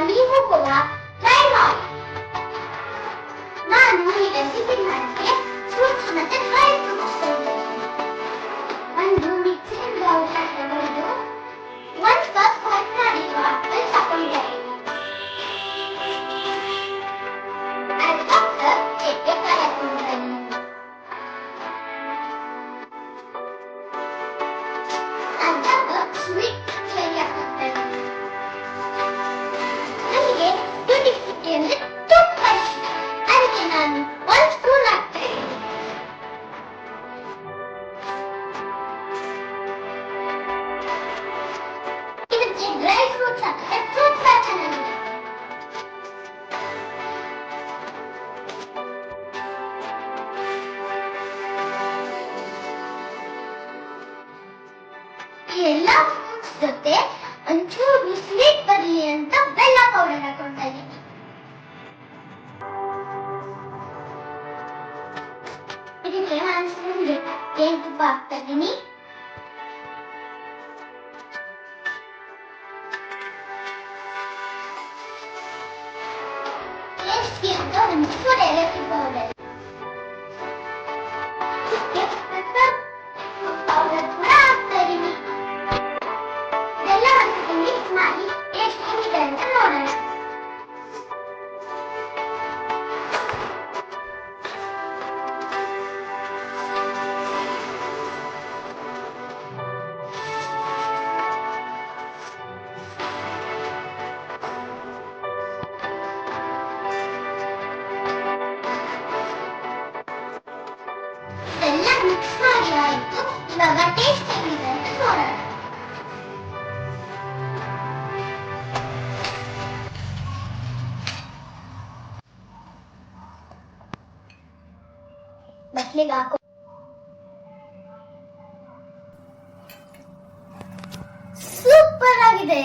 ನೀವು ಕೂಡ ಟ್ರೈ ಮಾಡಿ. ನಾನು ಈ ರೆಸಿಪಿ ಮಾಡಿದ್ರೆ ಫ್ರೂಟ್ಸ್ ಮತ್ತೆ ಡ್ರೈ ಫ್ರೂಟ್ಸ್ ಒಂದು ಮಿಕ್ಸಿಂಗ್ ಬೌಲ್ ತಗೊಂಡು 1 ಕಪ್ ಕಟ್ ಮಾಡಿರುವ ಆಪಲ್ ತಗೊಂಡಿದ್ದೀನಿ. ಅರ್ಧ ಕಪ್ ಚಕ್ಕೆ ಹಾಕೊಂಡಿದ್ದೀನಿ. ಅರ್ಧ ಕಪ್ ಸ್ವೀಟ್ ಚೆರಿ ಹಾಕೊಂಡಿದ್ದೀನಿ. ನನಗೆ ಟೂಟಿ ಫ್ರೂಟಿ ಅಂದ್ರೆ ತುಂಬಾ ಇಷ್ಟ, ಅದಕ್ಕೆ ನಾನು 1 ಸ್ಪೂನ್ ಹಾಕ್ತೀನಿ. ಇದಕ್ಕೆ ಡ್ರೈ ಫ್ರೂಟ್ಸ್ ಹಾಕಿದ್ರೆ ತುಂಬಾ ಚೆನ್ನಾಗಿದೆ. ಈ ಎಲ್ಲಾ ಫ್ರೂಟ್ಸ್ ಜೊತೆ ಒಂಚೂರು ಸ್ವೀಟ್ ಬರಲಿ ಅಂತ ಬೆಲ್ಲ ಪೌಡರ್ ಹಾಕೊಳ್ತಾ ಇದ್ದೀನಿ. ಇದಕ್ಕೆ 1 ಸ್ಪೂನ್ ಜೇನುತುಪ್ಪ ಹಾಕ್ತಾ ಇದ್ದೀನಿ. ಟೇಸ್ಟ್ಗೆ ಅಂತ ಒಂಚೂರು ಏಲಕ್ಕಿ ಪೌಡರ್, ಇದಕ್ಕೆ ಪೆಪ್ಪರ್ ಪೌಡರ್ ಕೂಡ ಹಾಕ್ತಾ ಇದ್ದೀನಿ. ಇದೆಲ್ಲ ಒಂದ್ಸತಿ ಮಿಕ್ಸ್ ಮಾಡಿ ಎಷ್ಟು ಹೆಂಗಿದೆ ಅಂತ ನೋಡೋಣ. ಎಲ್ಲ ಮಿಕ್ಸ್ ಮಾಡಿ ಆಯ್ತು. ಇವಾಗ ಟೇಸ್ಟ್ ಹೇಗಿದೆ ಅಂತ ನೋಡೋಣ. ಬಟ್ಲಿಗೆ ಹಾಕೋ. ಸೂಪರ್ ಆಗಿದೆ.